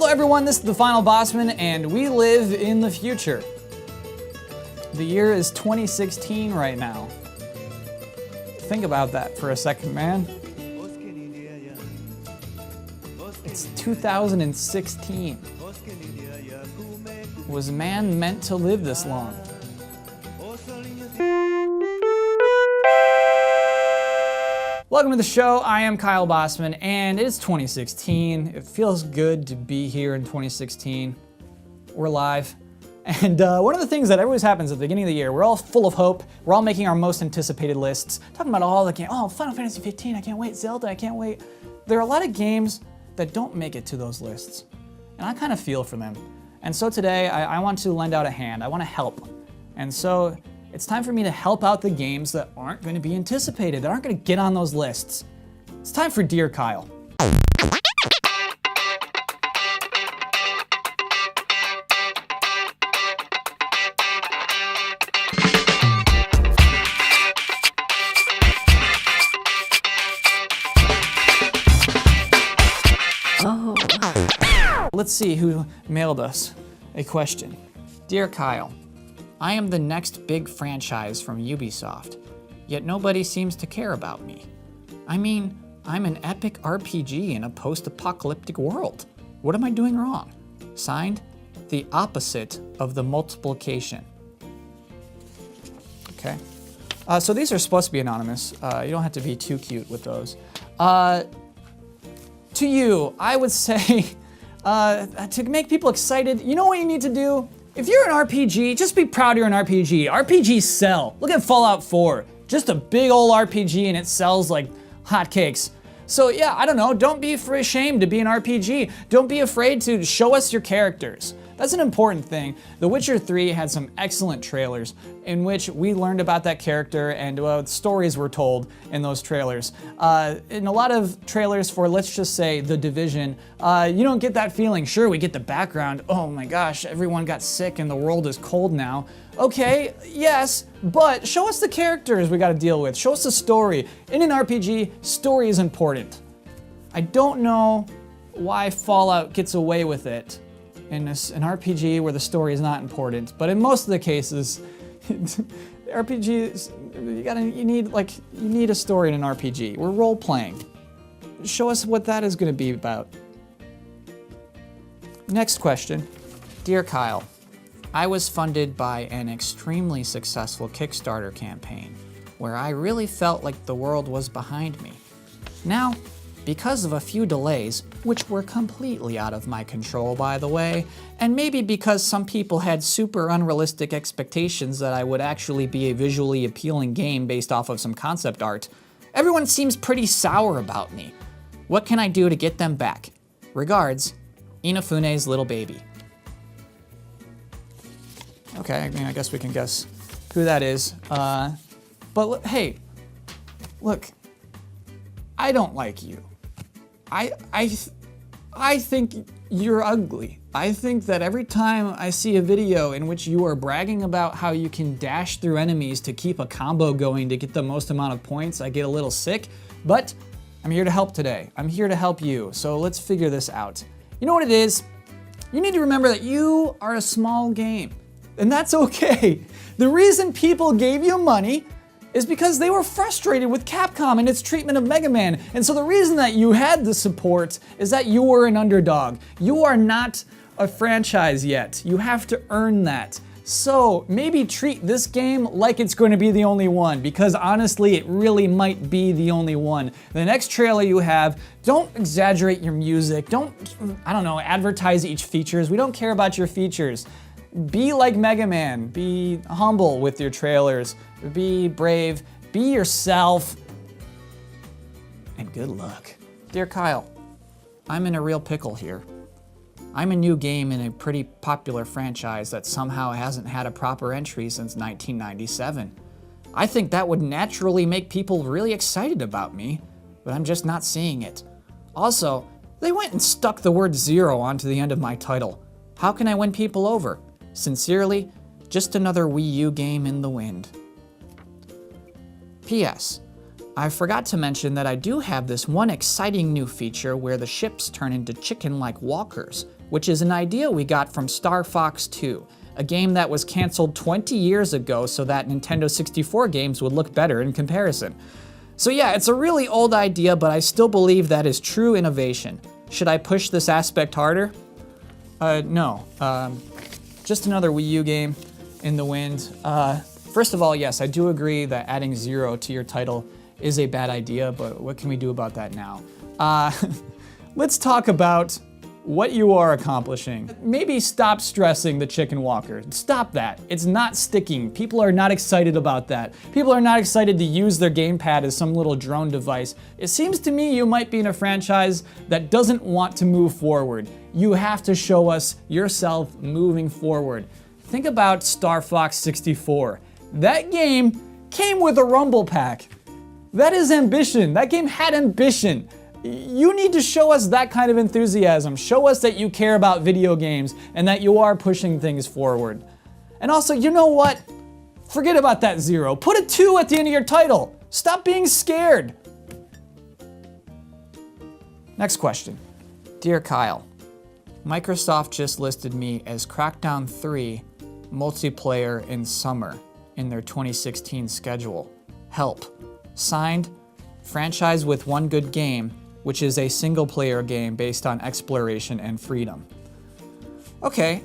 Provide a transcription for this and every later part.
Hello everyone, this is the Final Bosman, and we live in the future. The year is 2016 right now. Think about that for a second, man. It's 2016. Was man meant to live this long? Welcome to the show. I am Kyle Bosman, and it's 2016. It feels good to be here in 2016. We're live. And one of the things that always happens at the beginning of the year, we're all full of hope. We're all making our most anticipated lists, talking about all the games. Oh, Final Fantasy 15, I can't wait. Zelda, I can't wait. There are a lot of games that don't make it to those lists, and I kind of feel for them. And so today, I want to lend out a hand. I want to help. And so it's time for me to help out the games that aren't going to be anticipated, that aren't going to get on those lists. It's time for Dear Kyle. Let's see who mailed us a question. Dear Kyle, I am the next big franchise from Ubisoft, yet nobody seems to care about me. I mean, I'm an epic RPG in a post-apocalyptic world. What am I doing wrong? Signed, the opposite of the multiplication. Okay. So these are supposed to be anonymous. You don't have to be too cute with those. To you, I would say, to make people excited, you know what you need to do? If you're an RPG, just be proud you're an RPG. RPGs sell. Look at Fallout 4. Just a big old RPG and it sells like hotcakes. So yeah, I don't know, don't be ashamed to be an RPG. Don't be afraid to show us your characters. That's an important thing. The Witcher 3 had some excellent trailers in which we learned about that character and stories were told in those trailers. In a lot of trailers for, let's just say, The Division, you don't get that feeling. Sure, we get the background. Oh my gosh, everyone got sick and the world is cold now. Okay, yes, but show us the characters we gotta deal with. Show us the story. In an RPG, story is important. I don't know why Fallout gets away with it in an RPG where the story is not important, but in most of the cases, RPGs, you need a story in an RPG. We're role playing. Show us what that is going to be about. Next question. Dear Kyle, I was funded by an extremely successful Kickstarter campaign where I really felt like the world was behind me. Now, because of a few delays, which were completely out of my control, by the way, and maybe because some people had super unrealistic expectations that I would actually be a visually appealing game based off of some concept art, everyone seems pretty sour about me. What can I do to get them back? Regards, Inafune's little baby. Okay, I mean, I guess we can guess who that is. But hey, look, I don't like you. I think you're ugly. I think that every time I see a video in which you are bragging about how you can dash through enemies to keep a combo going to get the most amount of points, I get a little sick. But I'm here to help today. I'm here to help you. So let's figure this out. You know what it is? You need to remember that you are a small game, and that's okay. The reason people gave you money is because they were frustrated with Capcom and its treatment of Mega Man. And so the reason that you had the support is that you were an underdog. You are not a franchise yet. You have to earn that. So maybe treat this game like it's going to be the only one, because honestly, it really might be the only one. The next trailer you have, don't exaggerate your music. Don't, advertise each features. We don't care about your features. Be like Mega Man. Be humble with your trailers. Be brave. Be yourself. And good luck. Dear Kyle, I'm in a real pickle here. I'm a new game in a pretty popular franchise that somehow hasn't had a proper entry since 1997. I think that would naturally make people really excited about me, but I'm just not seeing it. Also, they went and stuck the word 0 onto the end of my title. How can I win people over? Sincerely, just another Wii U game in the wind. P.S. I forgot to mention that I do have this one exciting new feature where the ships turn into chicken-like walkers, which is an idea we got from Star Fox 2, a game that was canceled 20 years ago so that Nintendo 64 games would look better in comparison. So yeah, it's a really old idea, but I still believe that is true innovation. Should I push this aspect harder? No. Just another Wii U game in the wind. First of all, yes, I do agree that adding 0 to your title is a bad idea, but what can we do about that now? Let's talk about what you are accomplishing. Maybe stop stressing the chicken walker. Stop that. It's not sticking. People are not excited about that. People are not excited to use their gamepad as some little drone device. It seems to me you might be in a franchise that doesn't want to move forward. You have to show us yourself moving forward. Think about Star Fox 64. That game came with a rumble pack. That is ambition. That game had ambition. You need to show us that kind of enthusiasm. Show us that you care about video games and that you are pushing things forward. And also, you know what? Forget about that 0. Put a 2 at the end of your title. Stop being scared. Next question. Dear Kyle, Microsoft just listed me as Crackdown 3 multiplayer in summer in their 2016 schedule. Help. Signed, franchise with one good game, which is a single-player game based on exploration and freedom. Okay,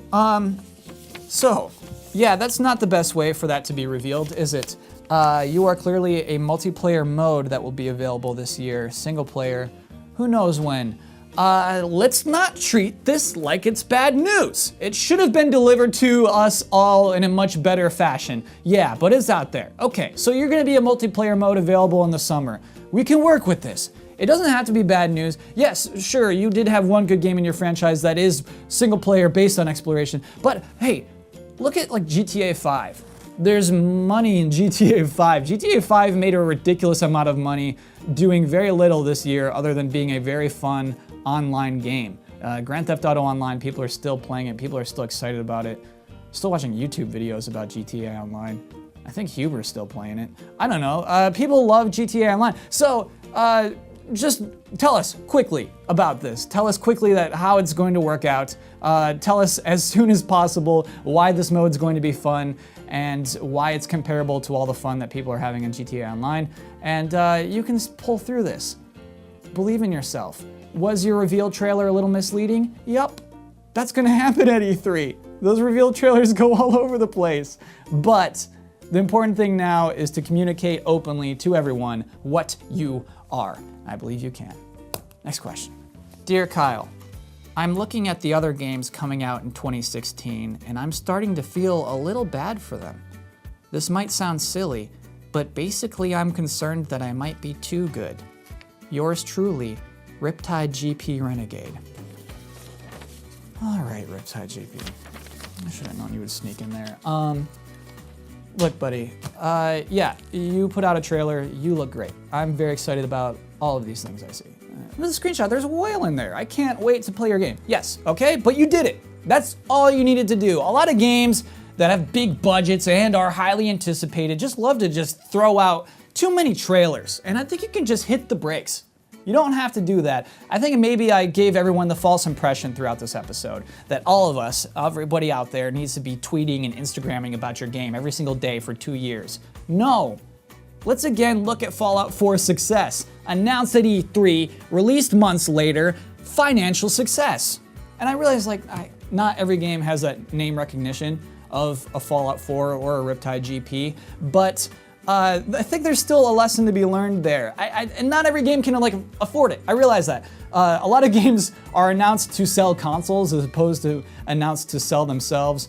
so, yeah, that's not the best way for that to be revealed, is it? You are clearly a multiplayer mode that will be available this year, single player, who knows when. Let's not treat this like it's bad news. It should have been delivered to us all in a much better fashion. Yeah, but it's out there. Okay, so you're gonna be a multiplayer mode available in the summer. We can work with this. It doesn't have to be bad news. Yes, sure, you did have one good game in your franchise that is single player based on exploration, but hey, look at like GTA 5. There's money in GTA 5. GTA 5 made a ridiculous amount of money doing very little this year other than being a very fun online game. Grand Theft Auto Online, people are still playing it, people are still excited about it. Still watching YouTube videos about GTA Online. I think Huber's still playing it. I don't know, people love GTA Online. So, just tell us quickly about this. Tell us quickly that how it's going to work out. Tell us as soon as possible why this mode's going to be fun and why it's comparable to all the fun that people are having in GTA Online. And you can pull through this. Believe in yourself. Was your reveal trailer a little misleading? Yup. That's gonna happen at E3. Those reveal trailers go all over the place. But the important thing now is to communicate openly to everyone what you are. I believe you can. Next question. Dear Kyle, I'm looking at the other games coming out in 2016 and I'm starting to feel a little bad for them. This might sound silly, but basically I'm concerned that I might be too good. Yours truly, Riptide GP Renegade. All right, Riptide GP. I should have known you would sneak in there. Look, buddy, yeah, you put out a trailer, you look great. I'm very excited about all of these things I see. There's a screenshot, there's a whale in there. I can't wait to play your game. Yes, okay, but you did it. That's all you needed to do. A lot of games that have big budgets and are highly anticipated just love to just throw out too many trailers. And I think you can just hit the brakes. You don't have to do that. I think maybe I gave everyone the false impression throughout this episode that all of us, everybody out there, needs to be tweeting and Instagramming about your game every single day for 2 years. No. Let's again look at Fallout 4's success. Announced at E3, released months later, financial success. And I realize not every game has that name recognition of a Fallout 4 or a Riptide GP, but I think there's still a lesson to be learned there. And not every game can afford it. I realize that. A lot of games are announced to sell consoles as opposed to announced to sell themselves,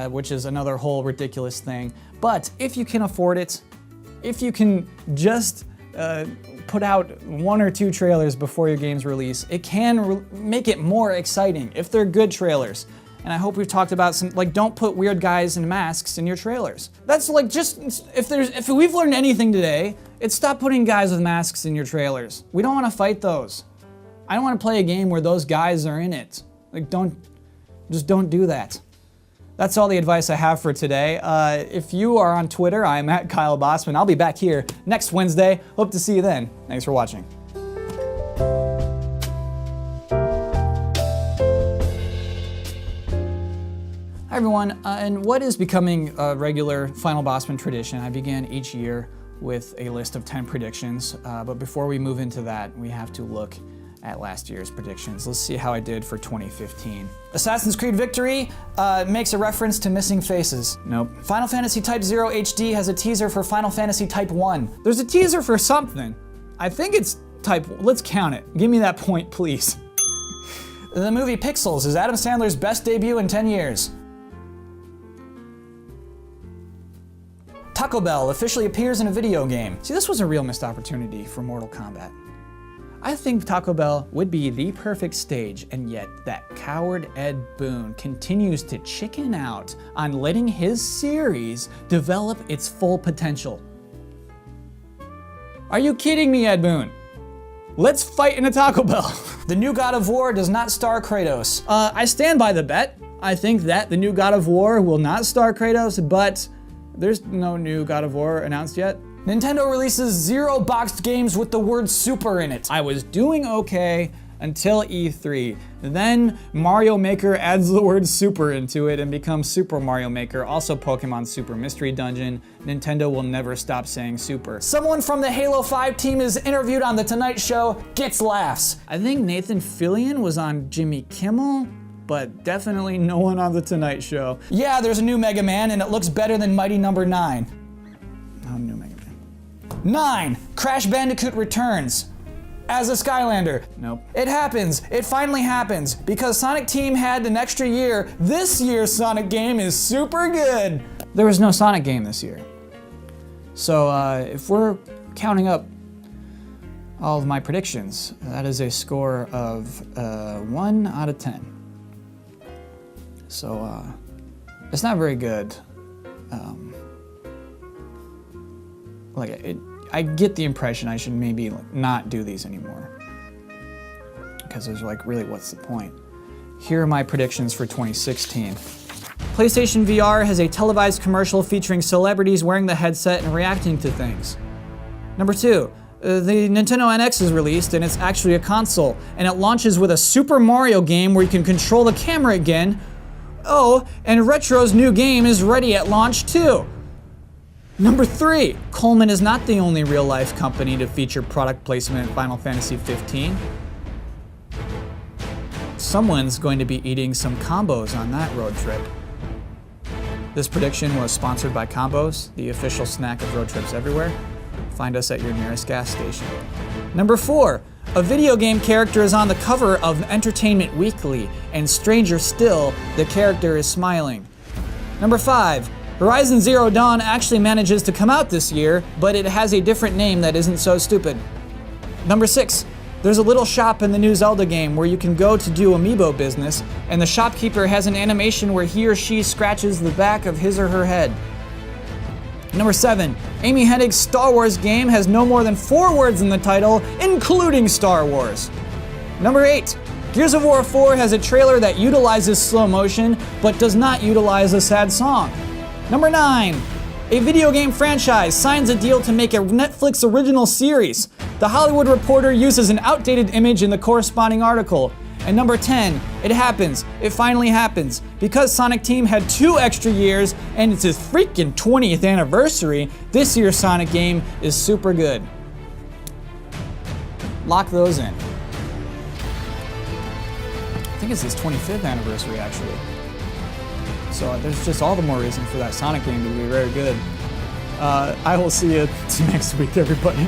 which is another whole ridiculous thing. But if you can afford it, if you can just put out 1 or 2 trailers before your game's release, it can make it more exciting if they're good trailers. And I hope we've talked about some, don't put weird guys in masks in your trailers. That's if we've learned anything today, it's stop putting guys with masks in your trailers. We don't want to fight those. I don't want to play a game where those guys are in it. Just don't do that. That's all the advice I have for today. If you are on Twitter, I'm at Kyle Bosman. I'll be back here next Wednesday. Hope to see you then. Thanks for watching. Hi everyone, and what is becoming a regular Final Bosman tradition, I began each year with a list of 10 predictions, but before we move into that, we have to look at last year's predictions. Let's see how I did for 2015. Assassin's Creed Victory makes a reference to missing faces. Nope. Final Fantasy Type 0 HD has a teaser for Final Fantasy Type 1. There's a teaser for something. I think it's Type 1. Let's count it. Give me that point, please. The movie Pixels is Adam Sandler's best debut in 10 years. Taco Bell officially appears in a video game. See, this was a real missed opportunity for Mortal Kombat. I think Taco Bell would be the perfect stage, and yet that coward Ed Boon continues to chicken out on letting his series develop its full potential. Are you kidding me, Ed Boon? Let's fight in a Taco Bell. The new God of War does not star Kratos. I stand by the bet. I think that the new God of War will not star Kratos, but there's no new God of War announced yet. Nintendo releases 0 boxed games with the word Super in it. I was doing okay until E3. Then Mario Maker adds the word Super into it and becomes Super Mario Maker, also Pokemon Super Mystery Dungeon. Nintendo will never stop saying Super. Someone from the Halo 5 team is interviewed on The Tonight Show, gets laughs. I think Nathan Fillion was on Jimmy Kimmel, but definitely no one on The Tonight Show. Yeah, there's a new Mega Man and it looks better than Mighty Number 9. No new Mega Man. 9, Crash Bandicoot returns as a Skylander. Nope. It happens. It finally happens. Because Sonic Team had an extra year, this year's Sonic game is super good. There was no Sonic game this year. So if we're counting up all of my predictions, that is a score of 1 out of 10. So it's not very good. I get the impression I should maybe not do these anymore. Because there's really, what's the point? Here are my predictions for 2016. PlayStation VR has a televised commercial featuring celebrities wearing the headset and reacting to things. Number 2, the Nintendo NX is released and it's actually a console, and it launches with a Super Mario game where you can control the camera again. Oh, and Retro's new game is ready at launch too. Number 3, Coleman is not the only real-life company to feature product placement in Final Fantasy 15. Someone's going to be eating some combos on that road trip. This prediction was sponsored by Combos, the official snack of road trips everywhere. Find us at your nearest gas station. Number 4, a video game character is on the cover of Entertainment Weekly, and stranger still, the character is smiling. Number 5, Horizon Zero Dawn actually manages to come out this year, but it has a different name that isn't so stupid. Number 6, there's a little shop in the new Zelda game where you can go to do amiibo business, and the shopkeeper has an animation where he or she scratches the back of his or her head. Number 7, Amy Hennig's Star Wars game has no more than 4 words in the title, including Star Wars. Number 8, Gears of War 4 has a trailer that utilizes slow motion, but does not utilize a sad song. Number 9, a video game franchise signs a deal to make a Netflix original series. The Hollywood Reporter uses an outdated image in the corresponding article. And number 10, it happens. It finally happens. Because Sonic Team had 2 extra years and it's its freaking 20th anniversary, this year's Sonic game is super good. Lock those in. I think it's its 25th anniversary, actually. So there's just all the more reason for that Sonic game to be very good. I will see you next week, everybody.